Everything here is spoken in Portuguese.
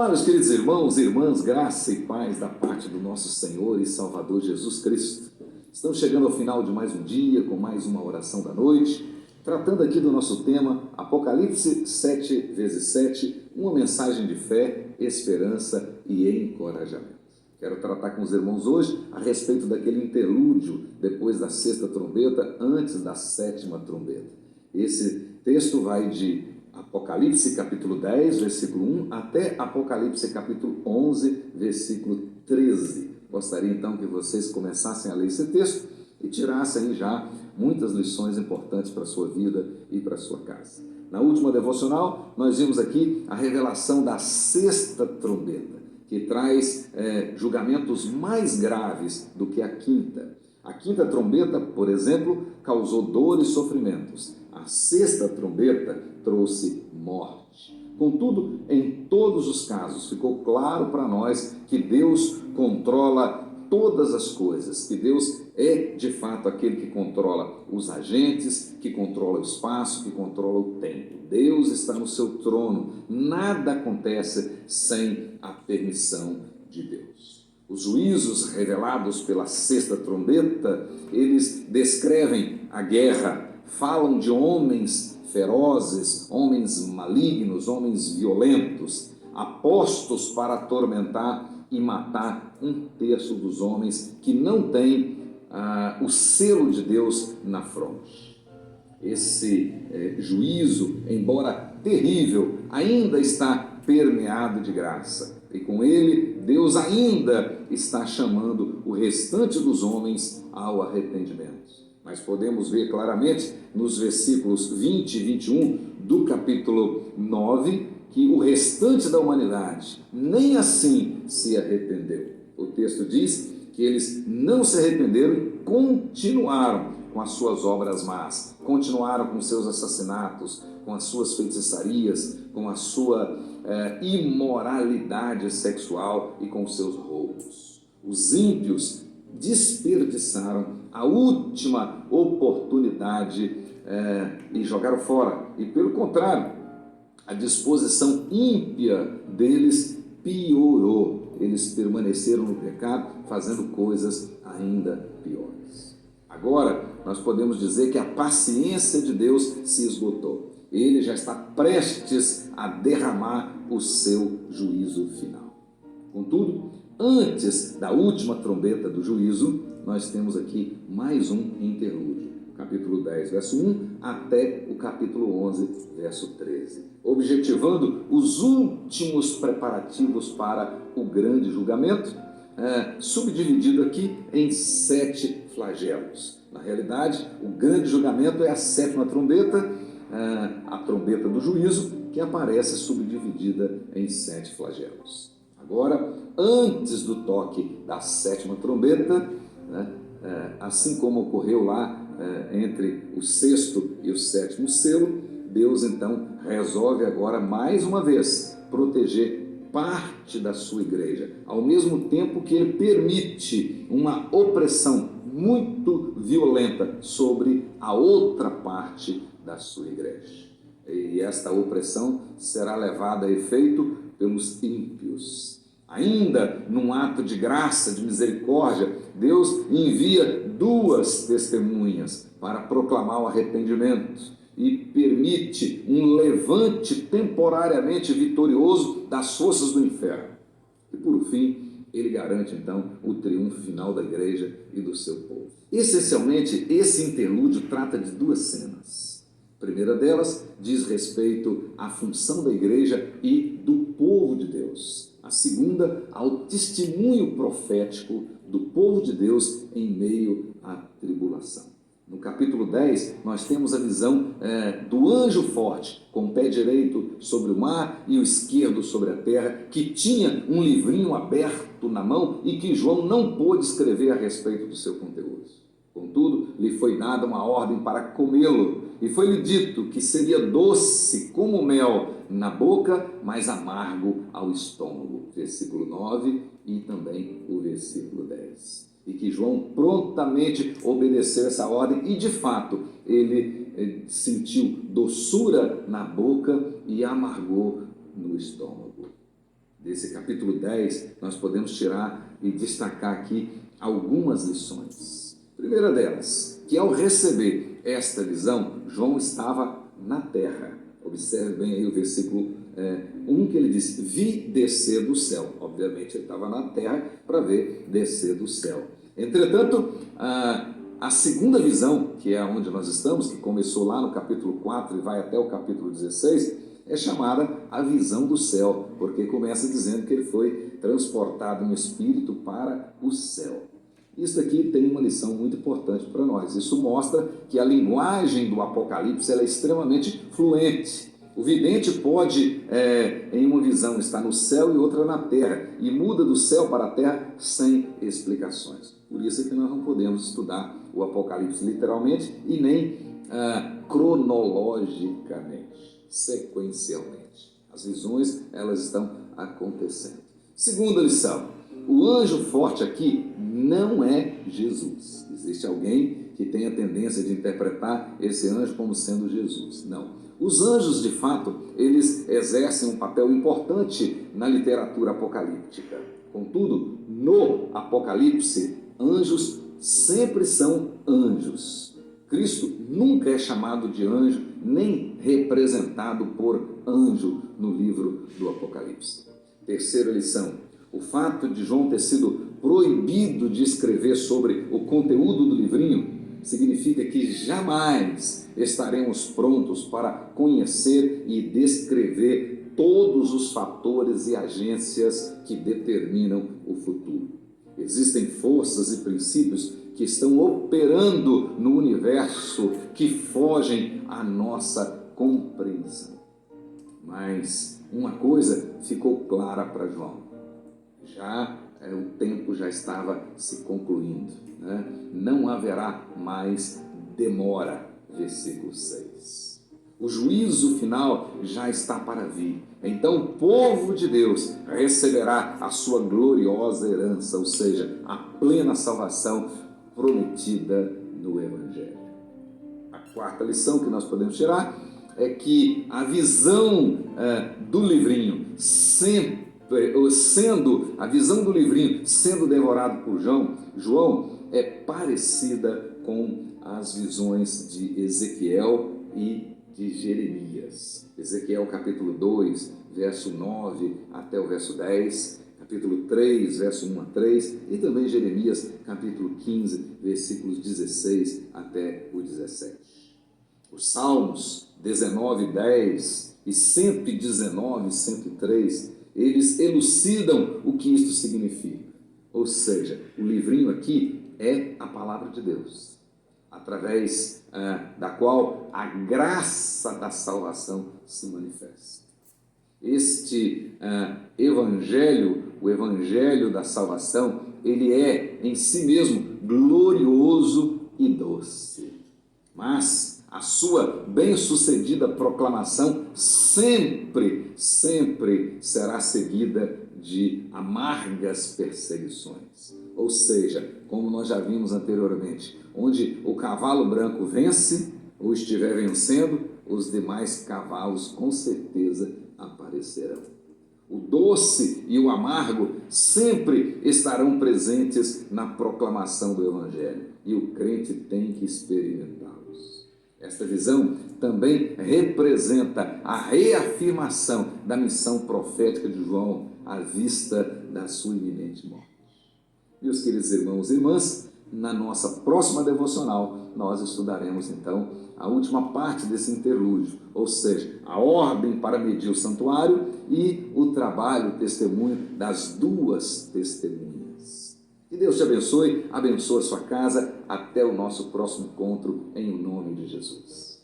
Olá, meus queridos irmãos e irmãs, graça e paz da parte do nosso Senhor e Salvador Jesus Cristo. Estamos chegando ao final de mais um dia, com mais uma oração da noite, tratando aqui do nosso tema, Apocalipse 7x7, uma mensagem de fé, esperança e encorajamento. Quero tratar com os irmãos hoje a respeito daquele interlúdio depois da sexta trombeta, antes da sétima trombeta. Esse texto vai de Apocalipse capítulo 10, versículo 1, até Apocalipse capítulo 11, versículo 13. Gostaria então que vocês começassem a ler esse texto e tirassem já muitas lições importantes para a sua vida e para a sua casa. Na última devocional, nós vimos aqui a revelação da sexta trombeta, que traz julgamentos mais graves do que a quinta. A quinta trombeta, por exemplo, causou dor e sofrimentos. A sexta trombeta trouxe morte. Contudo, em todos os casos, ficou claro para nós que Deus controla todas as coisas, que Deus é, de fato, aquele que controla os agentes, que controla o espaço, que controla o tempo. Deus está no seu trono. Nada acontece sem a permissão de Deus. Os juízos revelados pela sexta trombeta, eles descrevem a guerra, falam de homens ferozes, homens malignos, homens violentos, apostos para atormentar e matar um terço dos homens que não têm o selo de Deus na fronte. Esse juízo, embora terrível, ainda está permeado de graça. E com ele, Deus ainda está chamando o restante dos homens ao arrependimento. Mas podemos ver claramente nos versículos 20 e 21 do capítulo 9 que o restante da humanidade nem assim se arrependeu. O texto diz que eles não se arrependeram e continuaram com as suas obras más, continuaram com seus assassinatos, com as suas feitiçarias, com a sua imoralidade sexual e com os seus roubos. Os ímpios desperdiçaram a última oportunidade e jogaram fora. E pelo contrário, a disposição ímpia deles piorou. Eles permaneceram no pecado, fazendo coisas ainda piores. Agora, nós podemos dizer que a paciência de Deus se esgotou. Ele já está prestes a derramar o seu juízo final. Contudo, antes da última trombeta do juízo, nós temos aqui mais um interlúdio. Capítulo 10, verso 1, até o capítulo 11, verso 13. Objetivando os últimos preparativos para o grande julgamento, subdividido aqui em 7 flagelos. Na realidade, o grande julgamento é a sétima trombeta, a trombeta do juízo, que aparece subdividida em 7 flagelos. Agora, antes do toque da sétima trombeta, assim como ocorreu lá entre o sexto e o sétimo selo, Deus então resolve agora mais uma vez proteger parte da sua igreja, ao mesmo tempo que ele permite uma opressão muito violenta sobre a outra parte da sua igreja. E esta opressão será levada a efeito pelos ímpios. Ainda num ato de graça, de misericórdia, Deus envia 2 testemunhas para proclamar o arrependimento e permite um levante temporariamente vitorioso das forças do inferno. E por fim, ele garante então o triunfo final da igreja e do seu povo. Essencialmente, esse interlúdio trata de 2 cenas. A primeira delas diz respeito à função da igreja e do povo de Deus. A segunda, ao testemunho profético do povo de Deus em meio à tribulação. No capítulo 10, nós temos a visão do anjo forte, com o pé direito sobre o mar e o esquerdo sobre a terra, que tinha um livrinho aberto na mão e que João não pôde escrever a respeito do seu conteúdo. Contudo, lhe foi dada uma ordem para comê-lo, e foi-lhe dito que seria doce como mel na boca, mas amargo ao estômago. Versículo 9 e também o versículo 10. E que João prontamente obedeceu essa ordem e, de fato, ele sentiu doçura na boca e amargor no estômago. desse capítulo 10, nós podemos tirar e destacar aqui algumas lições. Primeira delas, que ao receber esta visão, João estava na terra. Observe bem aí o versículo 1, que ele diz: vi descer do céu. Obviamente ele estava na terra para ver descer do céu. Entretanto, a segunda visão, que é onde nós estamos, que começou lá no capítulo 4 e vai até o capítulo 16, é chamada a visão do céu, porque começa dizendo que ele foi transportado no Espírito para o céu. Isso aqui tem uma lição muito importante para nós. Isso mostra que a linguagem do Apocalipse ela é extremamente fluente. O vidente pode, em uma visão, estar no céu e outra na terra, e muda do céu para a terra sem explicações. Por isso é que nós não podemos estudar o Apocalipse literalmente e nem cronologicamente, sequencialmente. As visões, elas estão acontecendo. Segunda lição: o anjo forte aqui não é Jesus. Existe alguém que tem a tendência de interpretar esse anjo como sendo Jesus. Não. Os anjos, de fato, eles exercem um papel importante na literatura apocalíptica. Contudo, no Apocalipse, anjos sempre são anjos. Cristo nunca é chamado de anjo, nem representado por anjo no livro do Apocalipse. Terceira lição: o fato de João ter sido proibido de escrever sobre o conteúdo do livrinho significa que jamais estaremos prontos para conhecer e descrever todos os fatores e agências que determinam o futuro. Existem forças e princípios que estão operando no universo que fogem à nossa compreensão. Mas uma coisa ficou clara para João: o tempo já estava se concluindo, né? Não haverá mais demora. Versículo 6. O juízo final já está para vir. Então o povo de Deus receberá a sua gloriosa herança, ou seja, a plena salvação prometida no Evangelho. A quarta lição que nós podemos tirar é que a visão do livrinho sendo devorado por João é parecida com as visões de Ezequiel e de Jeremias. Ezequiel capítulo 2, verso 9 até o verso 10, capítulo 3, verso 1 a 3, e também Jeremias capítulo 15, versículos 16 até o 17. Os Salmos 19, 10 e 119, 103, eles elucidam o que isto significa. Ou seja, o livrinho aqui é a palavra de Deus, através da qual a graça da salvação se manifesta. Este evangelho, o evangelho da salvação, ele é em si mesmo glorioso e doce. Mas a sua bem-sucedida proclamação sempre será seguida de amargas perseguições. Ou seja, como nós já vimos anteriormente, onde o cavalo branco vence ou estiver vencendo, os demais cavalos com certeza aparecerão. O doce e o amargo sempre estarão presentes na proclamação do Evangelho, e o crente tem que experimentá-los. Esta visão também representa a reafirmação da missão profética de João à vista da sua iminente morte. Meus queridos irmãos e irmãs, na nossa próxima devocional, nós estudaremos então a última parte desse interlúdio, ou seja, a ordem para medir o santuário e o trabalho, o testemunho das duas testemunhas. Que Deus te abençoe a sua casa, até o nosso próximo encontro, em nome de Jesus.